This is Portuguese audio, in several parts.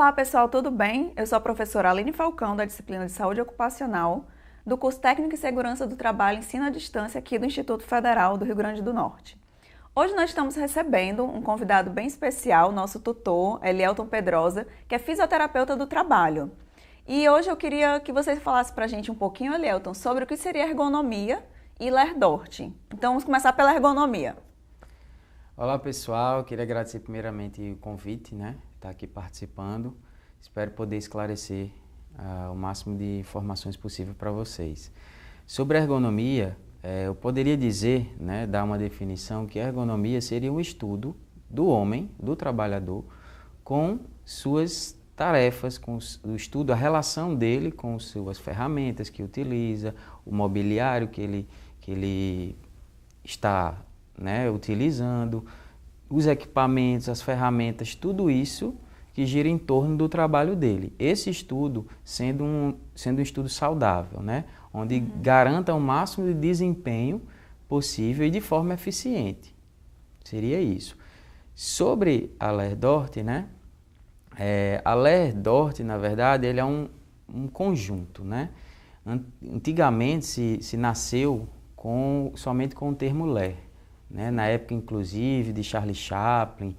Olá pessoal, tudo bem? Eu sou a professora Aline Falcão, da disciplina de Saúde Ocupacional, do curso Técnico em Segurança do Trabalho Ensino à Distância aqui do Instituto Federal do Rio Grande do Norte. Hoje nós estamos recebendo um convidado bem especial, nosso tutor, Elielton Pedrosa, que é fisioterapeuta do trabalho. E hoje eu queria que você falasse para a gente um pouquinho, Elielton, sobre o que seria ergonomia e Lerdort. Então vamos começar pela ergonomia. Olá pessoal, queria agradecer primeiramente o convite, estar aqui participando. Espero poder esclarecer o máximo de informações possível para vocês. Sobre a ergonomia, eu poderia dizer, dar uma definição que a ergonomia seria um estudo do homem, do trabalhador, com suas tarefas, com o estudo, a relação dele com suas ferramentas que utiliza, o mobiliário que ele está utilizando, os equipamentos, as ferramentas, tudo isso que gira em torno do trabalho dele. Esse estudo sendo um estudo saudável, onde garanta o máximo de desempenho possível e de forma eficiente. Seria isso. Sobre a Lerdort, a Lerdort, na verdade, ele é um conjunto, Antigamente se nasceu somente com o termo Ler. Na época, inclusive, de Charlie Chaplin,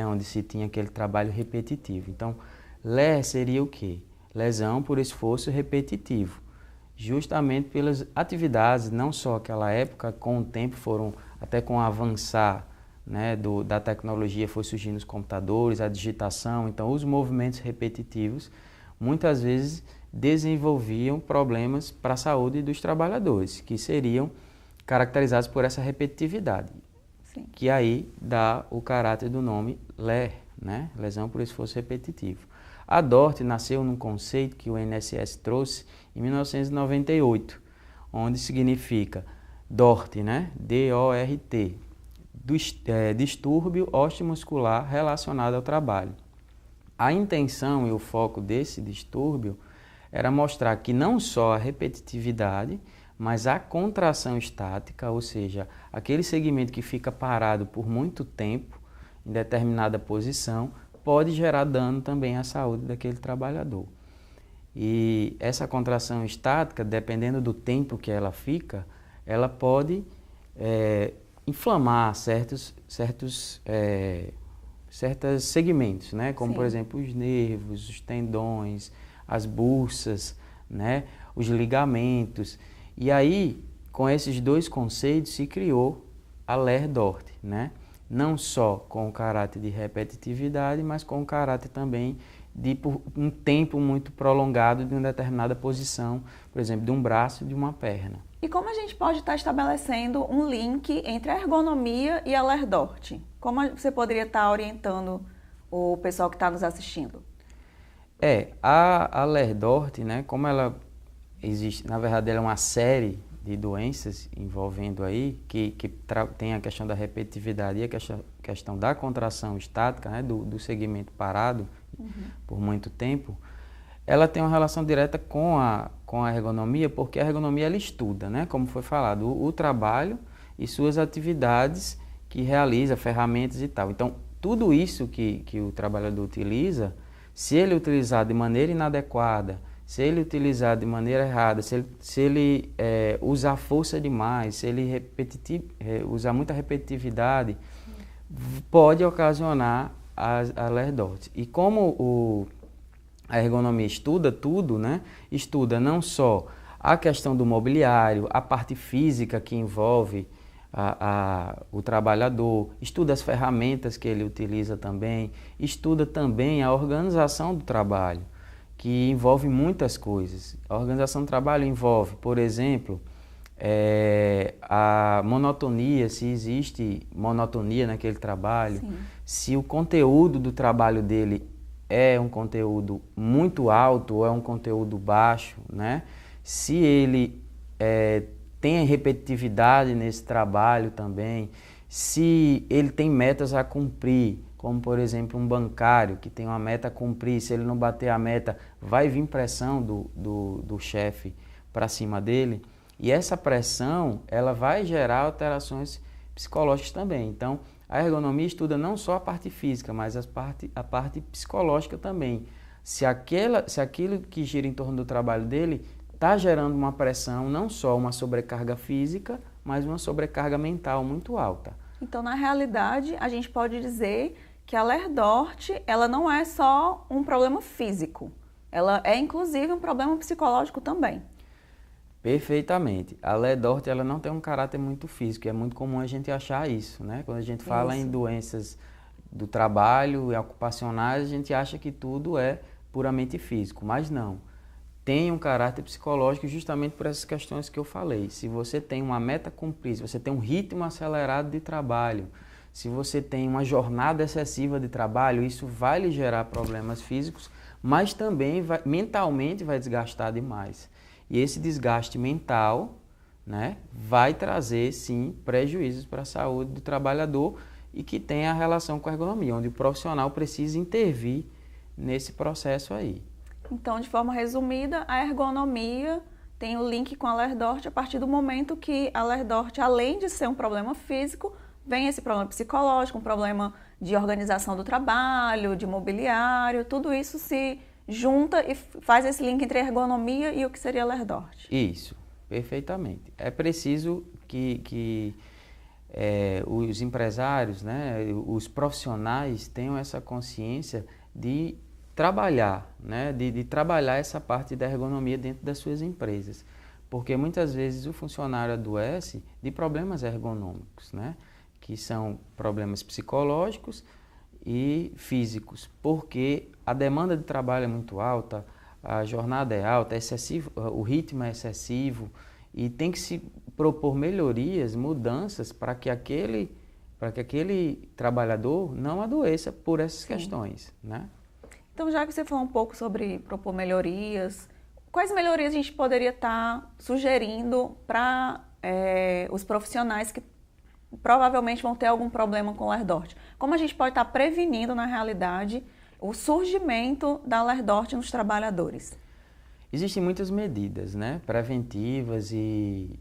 onde se tinha aquele trabalho repetitivo. Então, LER seria o quê? Lesão por esforço repetitivo, justamente pelas atividades, não só aquela época, com o tempo até com o avançar da tecnologia, foi surgindo os computadores, a digitação, então os movimentos repetitivos, muitas vezes desenvolviam problemas para a saúde dos trabalhadores, que seriam caracterizados por essa repetitividade, sim, que aí dá o caráter do nome LER, lesão por esforço repetitivo. A DORT nasceu num conceito que o INSS trouxe em 1998, onde significa DORT, D-O-R-T, distúrbio osteomuscular relacionado ao trabalho. A intenção e o foco desse distúrbio era mostrar que não só a repetitividade, mas a contração estática, ou seja, aquele segmento que fica parado por muito tempo em determinada posição, pode gerar dano também à saúde daquele trabalhador. E essa contração estática, dependendo do tempo que ela fica, ela pode inflamar certos segmentos, como, sim, por exemplo, os nervos, os tendões, as bursas, os ligamentos. E aí, com esses dois conceitos, se criou a Lerdort, não só com o caráter de repetitividade, mas com o caráter também de por um tempo muito prolongado de uma determinada posição, por exemplo, de um braço e de uma perna. E como a gente pode estar estabelecendo um link entre a ergonomia e a Lerdort? Como você poderia estar orientando o pessoal que está nos assistindo? A Lerdort, como ela existe, na verdade, ela é uma série de doenças envolvendo aí, que tem a questão da repetitividade e a questão da contração estática, do segmento parado por muito tempo. Ela tem uma relação direta com a ergonomia, porque a ergonomia ela estuda, como foi falado, o trabalho e suas atividades que realiza, ferramentas e tal. Então, tudo isso que o trabalhador utiliza, se ele utilizar de maneira inadequada, se ele utilizar de maneira errada, se ele usar força demais, se ele usar muita repetitividade, pode ocasionar a Lerdort. E como a ergonomia estuda tudo, estuda não só a questão do mobiliário, a parte física que envolve o trabalhador, estuda as ferramentas que ele utiliza também, estuda também a organização do trabalho, que envolve muitas coisas. A organização do trabalho envolve, por exemplo, a monotonia, se existe monotonia naquele trabalho, sim, se o conteúdo do trabalho dele é um conteúdo muito alto ou é um conteúdo baixo, se ele tem repetitividade nesse trabalho também, se ele tem metas a cumprir, como por exemplo um bancário que tem uma meta a cumprir, se ele não bater a meta, vai vir pressão do chefe para cima dele, e essa pressão ela vai gerar alterações psicológicas também. Então, a ergonomia estuda não só a parte física, mas a parte psicológica também. se aquilo que gira em torno do trabalho dele está gerando uma pressão, não só uma sobrecarga física, mas uma sobrecarga mental muito alta. Então, na realidade, a gente pode dizer que a Lerdort, ela não é só um problema físico, ela é inclusive um problema psicológico também. Perfeitamente. A Lerdort, ela não tem um caráter muito físico, é muito comum a gente achar isso, né? Quando a gente fala em doenças do trabalho e ocupacionais, a gente acha que tudo é puramente físico, mas não. Tem um caráter psicológico justamente por essas questões que eu falei. Se você tem uma meta a cumprir, se você tem um ritmo acelerado de trabalho, se você tem uma jornada excessiva de trabalho, isso vai lhe gerar problemas físicos, mas também mentalmente vai desgastar demais. E esse desgaste mental, né, vai trazer, sim, prejuízos para a saúde do trabalhador e que tem a relação com a ergonomia, onde o profissional precisa intervir nesse processo aí. Então, de forma resumida, a ergonomia tem o link com a Lerdort a partir do momento que a Lerdort, além de ser um problema físico, vem esse problema psicológico, um problema de organização do trabalho, de mobiliário, tudo isso se junta e faz esse link entre a ergonomia e o que seria a Lerdort. Isso, perfeitamente. É preciso que os empresários, né, os profissionais tenham essa consciência de trabalhar, né, de trabalhar essa parte da ergonomia dentro das suas empresas. Porque muitas vezes o funcionário adoece de problemas ergonômicos, né, que são problemas psicológicos e físicos, porque a demanda de trabalho é muito alta, a jornada é alta, é excessivo, o ritmo é excessivo e tem que se propor melhorias, mudanças para que aquele trabalhador não adoeça por essas questões, né? Então, já que você falou um pouco sobre propor melhorias, quais melhorias a gente poderia estar sugerindo para os profissionais que provavelmente vão ter algum problema com Lerdort? Como a gente pode estar prevenindo, na realidade, o surgimento da Lerdort nos trabalhadores? Existem muitas medidas, né, preventivas e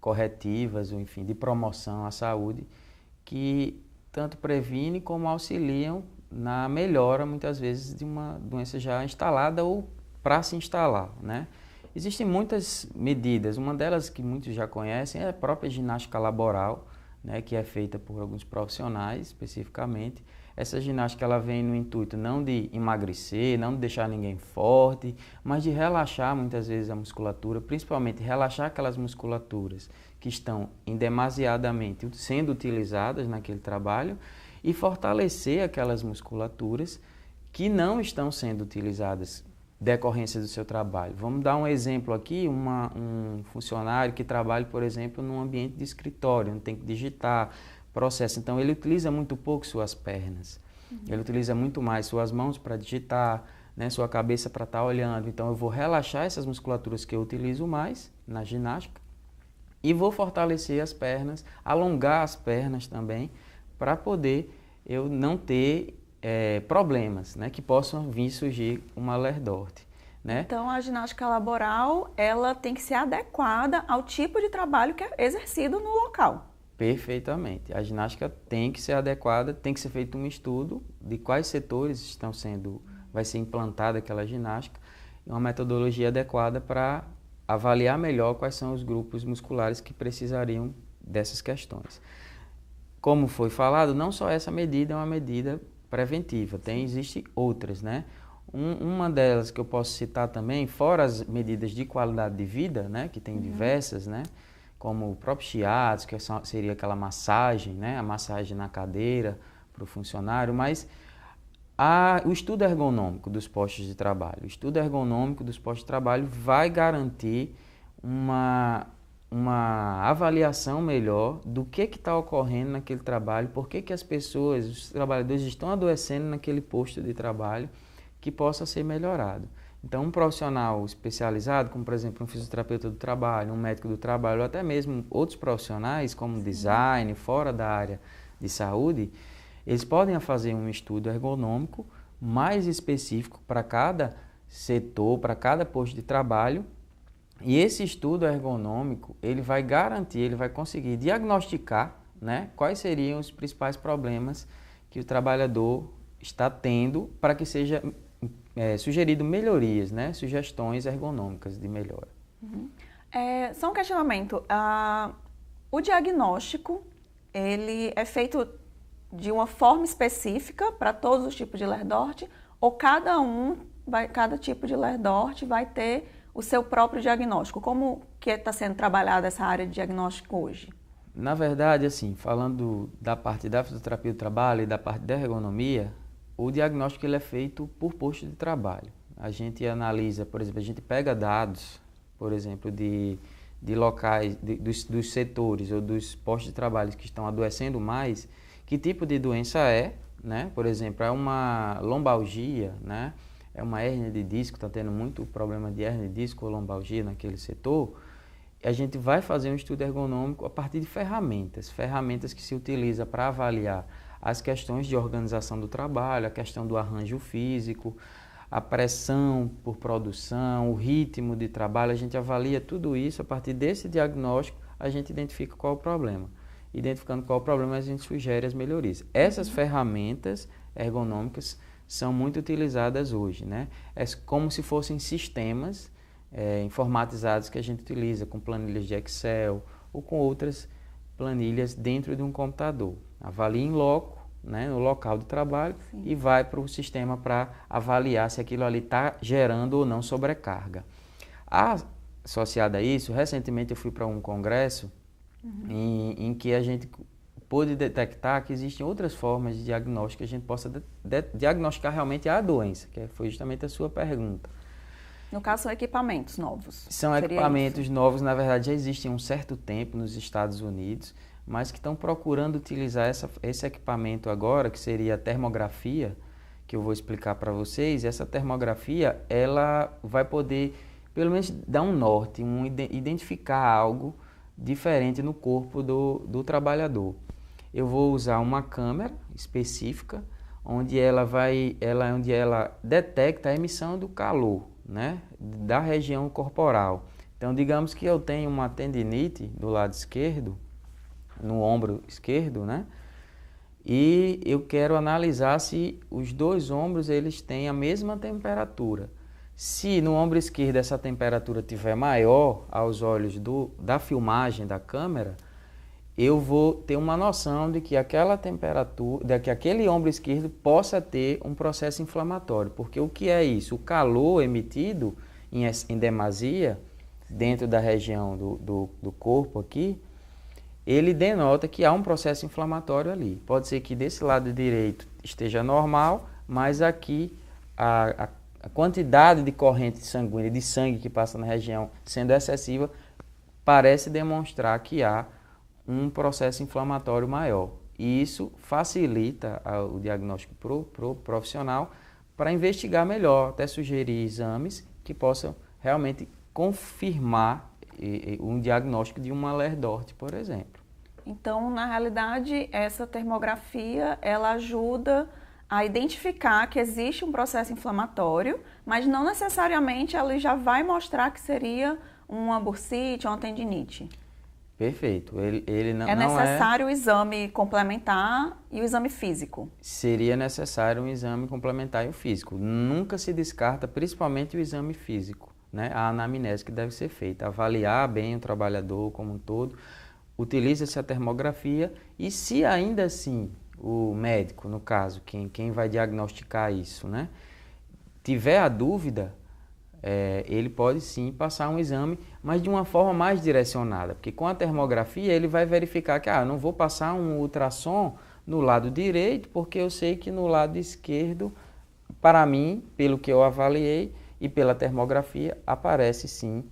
corretivas, ou enfim, de promoção à saúde, que tanto previnem como auxiliam na melhora, muitas vezes, de uma doença já instalada ou para se instalar, né? Existem muitas medidas, uma delas que muitos já conhecem é a própria ginástica laboral, né, que é feita por alguns profissionais especificamente. Essa ginástica ela vem no intuito não de emagrecer, não de deixar ninguém forte, mas de relaxar muitas vezes a musculatura, principalmente relaxar aquelas musculaturas que estão demasiadamente sendo utilizadas naquele trabalho e fortalecer aquelas musculaturas que não estão sendo utilizadas decorrência do seu trabalho. Vamos dar um exemplo aqui, um funcionário que trabalha, por exemplo, num ambiente de escritório, onde tem que digitar, processo. Então, ele utiliza muito pouco suas pernas. Ele utiliza muito mais suas mãos para digitar, né, sua cabeça para estar olhando. Então, eu vou relaxar essas musculaturas que eu utilizo mais na ginástica e vou fortalecer as pernas, alongar as pernas também, para poder eu não ter problemas, né, que possam vir surgir uma Lerdort, né? Então, a ginástica laboral, ela tem que ser adequada ao tipo de trabalho que é exercido no local. Perfeitamente. A ginástica tem que ser adequada, tem que ser feito um estudo de quais setores vai ser implantada aquela ginástica, e uma metodologia adequada para avaliar melhor quais são os grupos musculares que precisariam dessas questões. Como foi falado, não só essa medida é uma medida preventiva, existem outras, né? Uma delas que eu posso citar também, fora as medidas de qualidade de vida, né, que tem diversas, né, como o próprio shiatsu, que seria aquela massagem, né, a massagem na cadeira para o funcionário, mas o estudo ergonômico dos postos de trabalho. O estudo ergonômico dos postos de trabalho vai garantir uma avaliação melhor do que está ocorrendo naquele trabalho, por que as pessoas, os trabalhadores estão adoecendo naquele posto de trabalho, que possa ser melhorado. Então, um profissional especializado, como por exemplo um fisioterapeuta do trabalho, um médico do trabalho, ou até mesmo outros profissionais, como design, fora da área de saúde, eles podem fazer um estudo ergonômico mais específico para cada setor, para cada posto de trabalho. E esse estudo ergonômico, ele vai garantir, ele vai conseguir diagnosticar, né, quais seriam os principais problemas que o trabalhador está tendo para que seja sugerido melhorias, né? Sugestões ergonômicas de melhora. Só um questionamento. O diagnóstico, ele é feito de uma forma específica para todos os tipos de Lerdort, ou cada tipo de Lerdort vai ter o seu próprio diagnóstico? Como que está sendo trabalhada essa área de diagnóstico hoje? Na verdade, assim, falando da parte da fisioterapia do trabalho e da parte da ergonomia, o diagnóstico ele é feito por posto de trabalho. A gente analisa, por exemplo, a gente pega dados, por exemplo, de locais, dos setores ou dos postos de trabalho que estão adoecendo mais, que tipo de doença é, né? Por exemplo, é uma lombalgia, né? É uma hérnia de disco, está tendo muito problema de hérnia de disco ou lombalgia naquele setor. A gente vai fazer um estudo ergonômico a partir de ferramentas que se utiliza para avaliar as questões de organização do trabalho, a questão do arranjo físico, a pressão por produção, o ritmo de trabalho. A gente avalia tudo isso, a partir desse diagnóstico a gente identifica qual é o problema. Identificando qual é o problema, a gente sugere as melhorias. Essas ferramentas ergonômicas são muito utilizadas hoje, né? É como se fossem sistemas informatizados que a gente utiliza com planilhas de Excel ou com outras planilhas dentro de um computador. Avalia em loco, né, no local de trabalho. Sim. E vai para o sistema para avaliar se aquilo ali está gerando ou não sobrecarga. Associado a isso, recentemente eu fui para um congresso em que a gente pôde detectar que existem outras formas de diagnóstico que a gente possa diagnosticar realmente a doença, que foi justamente a sua pergunta. No caso, são equipamentos novos. São equipamentos novos, na verdade já existem há um certo tempo nos Estados Unidos, mas que estão procurando utilizar esse equipamento agora, que seria a termografia, que eu vou explicar para vocês. Essa termografia, ela vai poder, pelo menos, dar um norte, identificar algo diferente no corpo do trabalhador. Eu vou usar uma câmera específica, onde ela detecta a emissão do calor, né, da região corporal. Então, digamos que eu tenho uma tendinite do lado esquerdo, no ombro esquerdo, né, e eu quero analisar se os dois ombros eles têm a mesma temperatura. Se no ombro esquerdo essa temperatura estiver maior aos olhos da filmagem da câmera, eu vou ter uma noção de que aquela temperatura, de que aquele ombro esquerdo possa ter um processo inflamatório. Porque o que é isso? O calor emitido em demasia, dentro da região do corpo aqui, ele denota que há um processo inflamatório ali. Pode ser que desse lado direito esteja normal, mas aqui a quantidade de corrente sanguínea, de sangue que passa na região sendo excessiva, parece demonstrar que há um processo inflamatório maior. E isso facilita o diagnóstico para o profissional para investigar melhor, até sugerir exames que possam realmente confirmar um diagnóstico de uma Lerdort, por exemplo. Então, na realidade, essa termografia, ela ajuda a identificar que existe um processo inflamatório, mas não necessariamente ela já vai mostrar que seria uma bursite ou uma tendinite. Perfeito. Ele não é necessário o exame complementar e o exame físico. Seria necessário um exame complementar e o físico. Nunca se descarta, principalmente o exame físico, né? A anamnese que deve ser feita, avaliar bem o trabalhador como um todo, utiliza-se a termografia e se ainda assim o médico, no caso, quem vai diagnosticar isso, né, tiver a dúvida, ele pode sim passar um exame, mas de uma forma mais direcionada, porque com a termografia ele vai verificar que não vou passar um ultrassom no lado direito, porque eu sei que no lado esquerdo, para mim, pelo que eu avaliei e pela termografia, aparece sim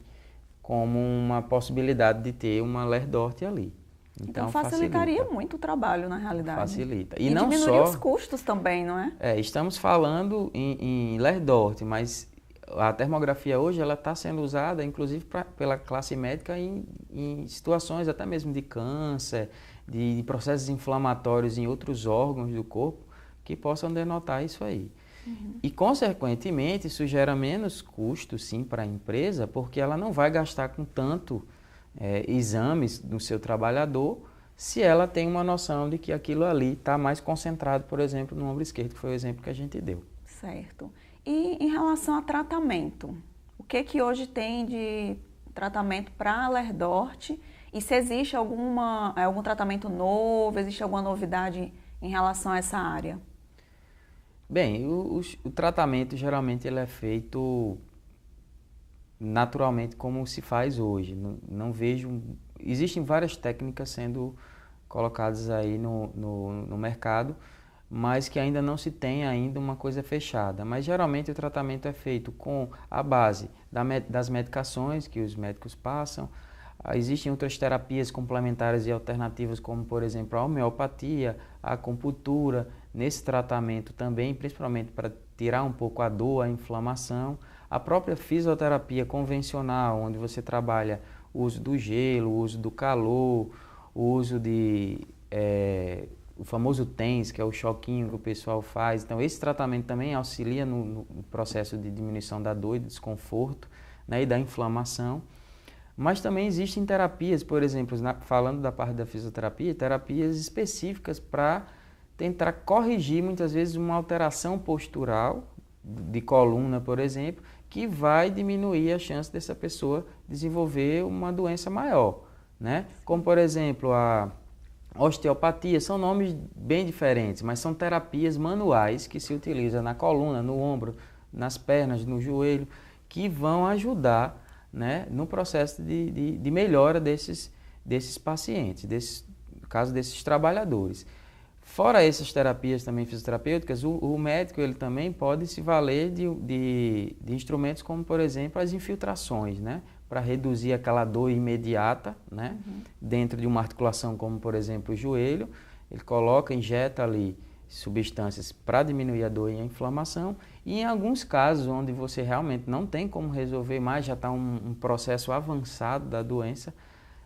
como uma possibilidade de ter uma Lerdort ali. Então facilitaria muito o trabalho, na realidade. Facilita. E não diminuiria os custos também, não é? Estamos falando em Lerdort, mas a termografia hoje ela está sendo usada, inclusive, pela classe médica em situações até mesmo de câncer, de processos inflamatórios em outros órgãos do corpo que possam denotar isso aí. E, consequentemente, isso gera menos custo, sim, para a empresa, porque ela não vai gastar com tanto exames no seu trabalhador se ela tem uma noção de que aquilo ali está mais concentrado, por exemplo, no ombro esquerdo, que foi o exemplo que a gente deu. Certo. E em relação a tratamento, o que hoje tem de tratamento para Lerdort? E se existe algum tratamento novo, existe alguma novidade em relação a essa área? Bem, o tratamento geralmente ele é feito naturalmente como se faz hoje. Não vejo... Existem várias técnicas sendo colocadas aí no mercado, mas que ainda não se tem ainda uma coisa fechada. Mas geralmente o tratamento é feito com a base das medicações que os médicos passam. Existem outras terapias complementares e alternativas, como por exemplo a homeopatia, a acupuntura, nesse tratamento também, principalmente para tirar um pouco a dor, a inflamação. A própria fisioterapia convencional, onde você trabalha o uso do gelo, o uso do calor, o uso o famoso TENS, que é o choquinho que o pessoal faz. Então esse tratamento também auxilia no processo de diminuição da dor e do desconforto, né, e da inflamação. Mas também existem terapias, por exemplo, falando da parte da fisioterapia, terapias específicas para tentar corrigir muitas vezes uma alteração postural de coluna, por exemplo, que vai diminuir a chance dessa pessoa desenvolver uma doença maior, né? Como, por exemplo, a osteopatia, são nomes bem diferentes, mas são terapias manuais que se utilizam na coluna, no ombro, nas pernas, no joelho, que vão ajudar, né, no processo de melhora desses pacientes, no caso desses trabalhadores. Fora essas terapias também fisioterapêuticas, o médico ele também pode se valer de instrumentos como, por exemplo, as infiltrações, né, para reduzir aquela dor imediata, né, dentro de uma articulação como, por exemplo, o joelho. Ele injeta ali substâncias para diminuir a dor e a inflamação, e em alguns casos onde você realmente não tem como resolver mais, já está um processo avançado da doença,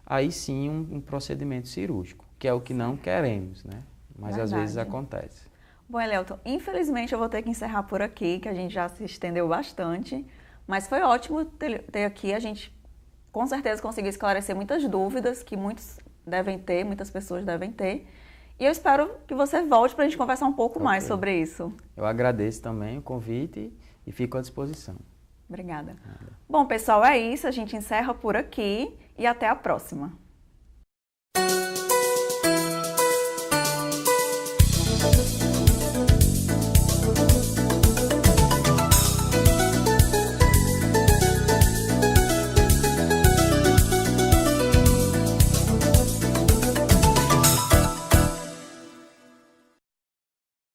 aí sim um procedimento cirúrgico, que é o que não queremos, né? Mas às vezes acontece. Bom, Elielton, infelizmente eu vou ter que encerrar por aqui, que a gente já se estendeu bastante, mas foi ótimo ter aqui, a gente com certeza conseguiu esclarecer muitas dúvidas que muitas pessoas devem ter. E eu espero que você volte para a gente conversar um pouco mais sobre isso. Eu agradeço também o convite e fico à disposição. Obrigada. Bom, pessoal, é isso. A gente encerra por aqui e até a próxima.